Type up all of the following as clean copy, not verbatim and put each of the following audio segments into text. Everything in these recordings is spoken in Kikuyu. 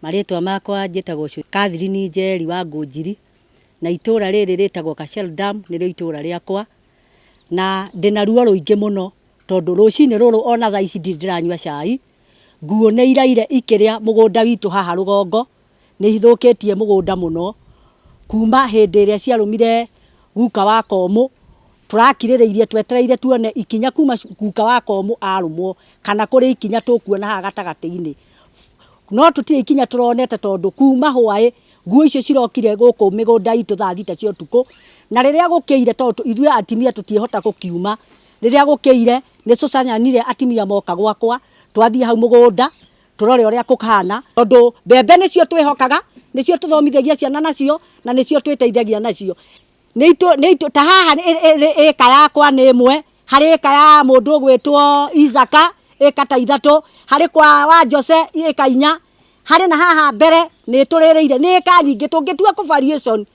Maritwa makwa njĩtagwo Catherine Njeri wa Ngũnjiri na itura rĩrĩ rĩtagwo Kasheldam nĩrĩo itura rĩakwa na ndĩna ruo rũingĩ mũno tondũ rũcinĩ rũrũ ona thaa ici ndiranyua cai nguo nĩ iraire ikĩrĩa mũgũnda witũ haha rũgongo nĩ ithũkĩtie mũgũnda mũno kuma hĩndĩ ĩrĩa ciarũmire guka wa Komũ tũrakirĩrĩirie twetereire tuone ikinya kuma guka wa Komũ arũmwo kana kũrĩ ikinya tũkuona haha gatagatĩ-inĩ no tũtirĩ ikinya tũronete tondũ kuma hwaĩ nguo icio cirokire gũkũ mĩgũnda itũ thaa thita cia ũtukũ na rĩrĩa gũkĩire tondũ ithuĩ atimia tũtiehota gũkiuma rĩrĩa gũkĩire nĩ tũcanyanire atimia moka gwakwa twathiĩ hau mũgũnda tũrore ũrĩa kũhana tondũ mbembe nĩcio twĩhokaga nĩcio tũthomithagia ciana nacio na nĩcio twĩteithagia nacio nĩ ta haha ĩka yakwa nĩ ĩmwe harĩ ĩka ya mũndũ ũgwĩtwo Izaka ĩka ta 3 harĩ kwa wa Jose ĩka 4 harĩ na haha mbere nĩ tũrĩrĩire nĩ ĩka nyingĩ tũngĩtua ku variation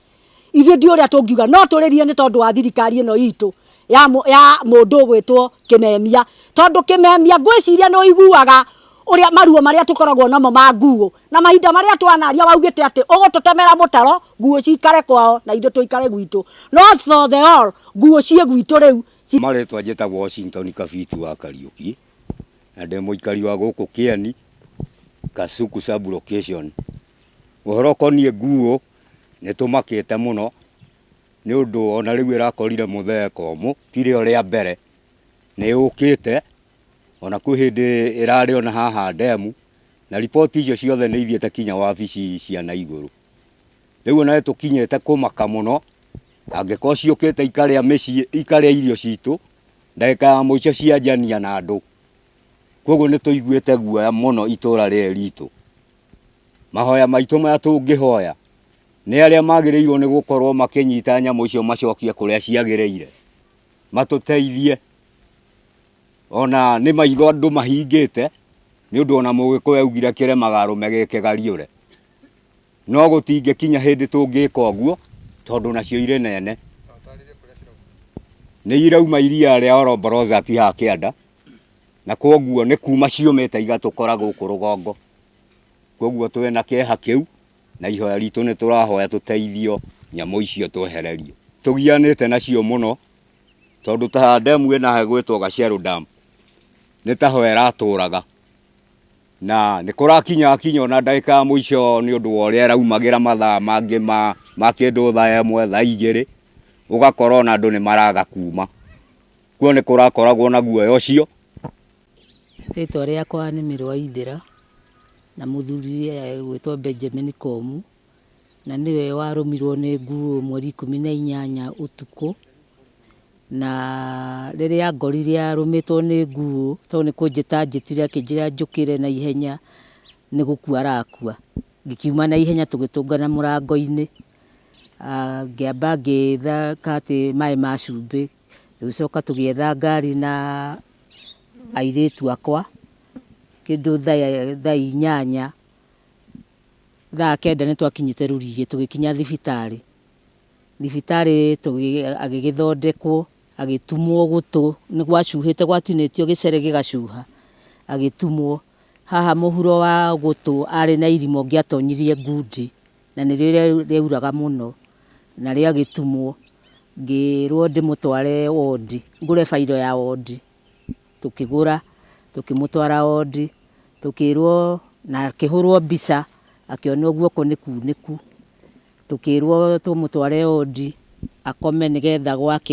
ithuĩ ndi ũrĩa tũngiuga no tũrĩrie nĩ tondũ wa thirikari ĩno itũ ya mũndũ ũgwĩtwo Kĩmemia tondũ Kĩmemia ngwĩciria nĩ ũiguaga ũrĩa maruo marĩa tũkoragwo namo ma nguo na mahinda marĩa twanaria waugĩte atĩ ũgũtũtemera mũtaro nguo cikare kwao na ithuĩ tũikare gwitũ no for the all nguo ciĩ gwitũ rĩu Maritwa njĩtagwo Washington Kabiti wa Kariũki na ndĩ mũikari wa gũkũ Kĩeni KASUKU sub location ũhoro ũkoniĩ nguo nĩ tũmakĩte mũno nĩ ũndũ ona rĩu ĩrakorire mũthee Komũ tirĩ ũrĩa mbere nĩ ũkĩte ona kwĩ hĩndĩ ĩrarĩ ona haha ndemu na ripoti icio ciothe nĩ ithiĩte kinya wabici cia na igũrũ rĩu ona tũkinyĩte kũmaka mũno angĩkorwo ciũkĩte ikarĩa mĩciĩ ikarĩa irio citũ ndagĩka ya mũico cianjania na andũ koguo nĩ tũiguĩte guoya mũno itũra rĩrĩ ritũ mahoya maitũ maya tũngĩhoya nĩ arĩa magĩrĩirwo nĩ gũkorwo makĩnyita nyamũ icio macokie kũrĩa ciagĩrĩire matũteithie ona nĩ maitho andũ mahingĩte nĩ ũndũ ona mũgĩkũyũ augire kĩremaga arũme gĩkĩgariũre no gũtingĩkinya hĩndĩ tũngĩka ũguo tondũ nacio irĩ nene nĩ irauma iria rĩa Oljororok ati ha kĩanda na koguo nĩ kuma ciũmĩte igatũkora gũkũ rũgongo koguo twĩna kĩeha kĩu na ihoya ritũ nĩ tũrahoya tũteithio nyamũ icio twehererio tũgianĩte nacio mũno tondũ ta ndemu ĩna gwĩtwo Kasheldam nĩ taho ĩratũraga na nĩ kũrakinya ona ndagĩka ya mũico nĩ ũndũ wa ũrĩa ĩraumagĩra mathaa mangĩ ma kĩndũ thaa 1 thaa 2 ũgakora ona andũ nĩ maraga kuma kuo nĩ kũrakoragwo na guoya ũcio rĩtwa rĩakwa nĩ Mĩrwa Ithĩra na mũthuri gwĩtwo Benjamin Komũ na nĩwe warũmirwo nĩ nguo mweri 18 ũtukũ na rĩrĩa ngorire arũmĩtwo nĩ nguo tondũ nĩ kũnjĩta njĩtire akĩnjĩra njũkĩre na ihenya nĩ gũkua arakua ngĩkiuma na ihenya tũgĩtũngana mũrango-inĩ ngĩamba ngĩetha atĩ maĩ ma cumbĩ tũgĩcoka tũgĩetha ngari na airĩtu akwa kĩndũ thaa 8 thaa 9 nĩ twakinyĩte Rũriĩ tũgĩkinya thibitarĩ agĩgĩthondekwo agĩtumwo gũtũ nĩ gwacuhĩte gwatinĩtio gĩcere gĩgacuha agĩtumwo haha mũhuro wa gũtũ arĩ na irimũ ngĩatonyirie ngundi na nĩrĩo rĩauraga mũno na rĩagĩtumwo ngĩrwo ndĩmũtware wondi ngũre bairo ya wondi tũkĩgũra tũkĩmũtwara wondi tũkĩrwo na akĩhũrwo mbica akĩonwo guoko nĩ kunĩku tũkĩrwo tũmũtware wondi akome nĩgetha gwake